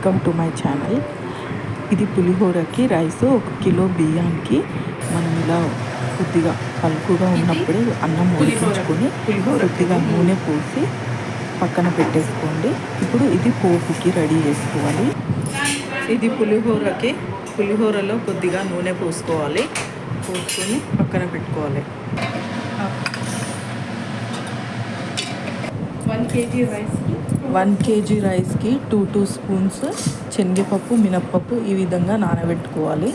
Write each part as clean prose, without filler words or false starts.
Welcome to my channel. ఇది పులిహోరకి rice 1 kilo బియ్యానికి మనం ఇలా కొద్దిగా పలుకుగా ఉన్నప్పుడే అన్నం ఉడికించుకొని కొద్దిగా నూనె పోసి పక్కన పెట్టేసుకోండి. ఇప్పుడు ఇది పోపుకి రెడీ చేసుకోవాలి. ఇది పులిహోరలో కొద్దిగా నూనె పోసుకొని పక్కన పెట్టుకోవాలి. 1 కేజీ రైస్కి 2 స్పూన్స్ శనగపప్పు, మినప్పప్పు ఈ విధంగా నానబెట్టుకోవాలి.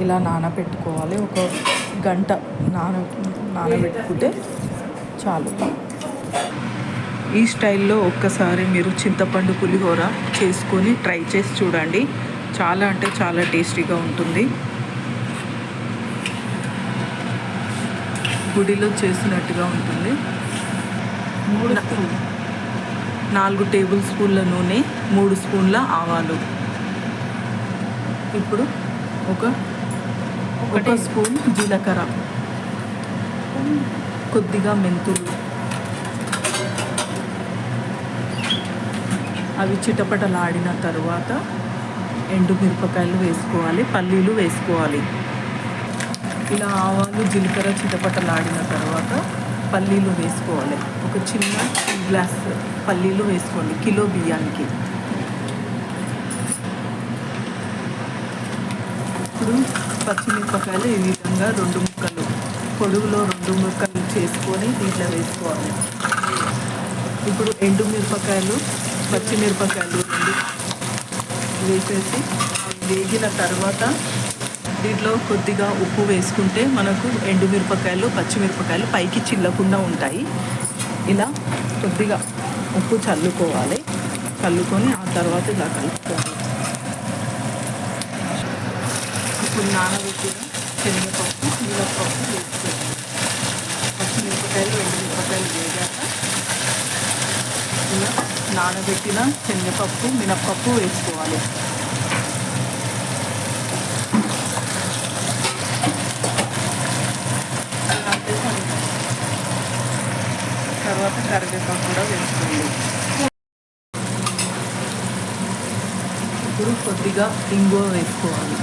ఇలా నానబెట్టుకోవాలి. 1 గంట నానబెట్టుకుంటే చాలు. ఈ స్టైల్లో ఒక్కసారి మీరు చింతపండు పులిహోర చేసుకొని ట్రై చేసి చూడండి. చాలా అంటే చాలా టేస్టీగా ఉంటుంది. గుడిలో చేసినట్టుగా ఉంటుంది. 4 టేబుల్ స్పూన్ల నూనె, 3 స్పూన్ల ఆవాలు. ఇప్పుడు ఒక స్పూన్ జీలకర్ర, కొద్దిగా మెంతులు, అవి చిటపటలాడిన తర్వాత ఎండుమిరపకాయలు వేసుకోవాలి, పల్లీలు వేసుకోవాలి. ఇలా ఆవాలు జీలకర్ర చిటపటలాడిన తర్వాత పల్లీలు వేసుకోవాలి. ఒక చిన్న గ్లాస్ పల్లీలు వేసుకోండి కిలో బియ్యానికి. ఇప్పుడు పచ్చిమిరపకాయలు ఈ విధంగా 2 ముక్కలు పొడుగులో 2 ముక్కలు చేసుకొని దీంట్లో వేసుకోవాలి. ఇప్పుడు ఎండుమిరపకాయలు, పచ్చిమిరపకాయలు 2 వేసేసి వేగిన తర్వాత దీంట్లో కొద్దిగా ఉప్పు వేసుకుంటే మనకు ఎండుమిరపకాయలు, పచ్చిమిరపకాయలు పైకి చిల్లకుండా ఉంటాయి. ఇలా కొద్దిగా ఉప్పు చల్లుకొని ఆ తర్వాత ఇలా కలుపుకోవాలి. ఇప్పుడు నానబెట్టిన శనగపప్పు, మినప్పప్పు వేసుకోవాలి. పచ్చిమిరపకాయలు, ఎండుమిరపకాయలు వేగాక ఇలా నానబెట్టిన శనగపప్పు, మినప్పప్పు వేసుకోవాలి. తర్వాత కరివేపాకు కూడా వేసుకోండి. ఇప్పుడు కొద్దిగా ఇంగువ వేసుకోవాలి.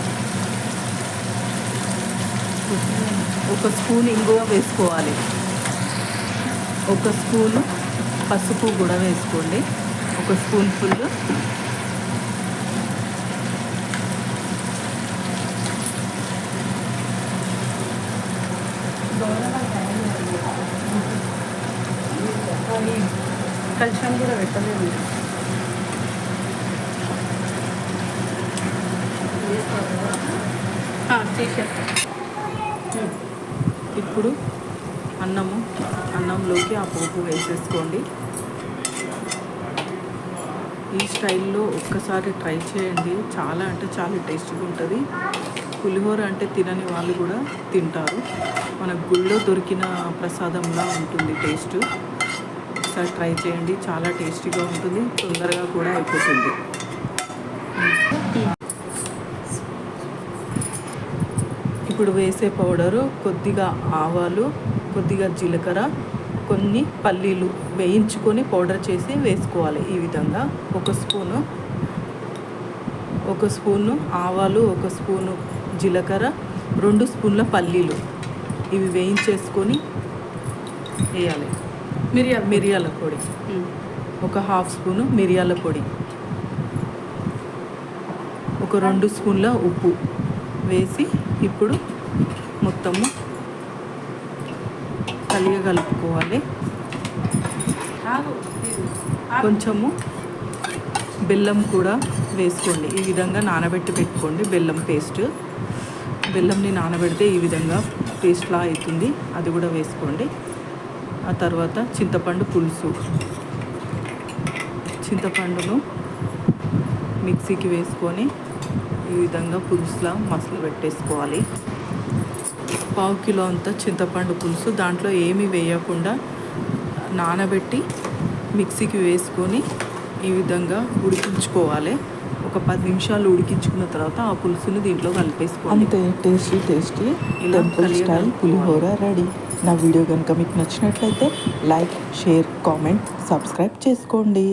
1 స్పూన్ ఇంగువ వేసుకోవాలి. 1 స్పూను పసుపు కూడా వేసుకోండి. 1 స్పూన్ ఫుల్. కలిసాం కూడా పెట్టలేదు. ఇప్పుడు అన్నంలోకి ఆ పోపు వేసేసుకోండి. ఈ స్టైల్లో ఒక్కసారి ట్రై చేయండి. చాలా అంటే చాలా టేస్టీగా ఉంటుంది. పులిహోర అంటే తినని వాళ్ళు కూడా తింటారు. మన గుళ్ళో దొరికిన ప్రసాదంలా ఉంటుంది టేస్ట్. ఒకసారి ట్రై చేయండి. చాలా టేస్టీగా ఉంటుంది, తొందరగా కూడా అయిపోతుంది. ఇప్పుడు వేసే పౌడరు కొద్దిగా ఆవాలు, కొద్దిగా జీలకర్ర, కొన్ని పల్లీలు వేయించుకొని పౌడర్ చేసి వేసుకోవాలి. ఈ విధంగా 1 స్పూను ఆవాలు, 1 స్పూను జీలకర్ర, 2 స్పూన్ల పల్లీలు ఇవి వేయించేసుకొని వేయాలి. మిరియాల పొడి, 1/2 స్పూను మిరియాల పొడి, 2 స్పూన్ల ఉప్పు వేసి ఇప్పుడు మొత్తము కలుపుకోవాలి. కొంచెము బెల్లం కూడా వేసుకోండి. ఈ విధంగా నానబెట్టి పెట్టుకోండి. బెల్లంని నానబెడితే ఈ విధంగా పేస్ట్లా అవుతుంది. అది కూడా వేసుకోండి. ఆ తర్వాత చింతపండును మిక్సీకి వేసుకొని ఈ విధంగా పులుసులా మసలు పెట్టేసుకోవాలి. 1/2 కిలో అంత చింతపండు పులుసు దాంట్లో ఏమీ వేయకుండా నానబెట్టి మిక్సీకి వేసుకొని ఈ విధంగా ఉడికించుకోవాలి. ఒక 10 నిమిషాలు ఉడికించుకున్న తర్వాత ఆ పులుసుని దీంట్లో కలిపేసుకోవాలి. అంతే, టేస్టీ టెంపుల్ స్టైల్ పులిహోర రెడీ. నా వీడియో కనుక మీకు నచ్చినట్లయితే లైక్, షేర్, కామెంట్, సబ్స్క్రైబ్ చేసుకోండి.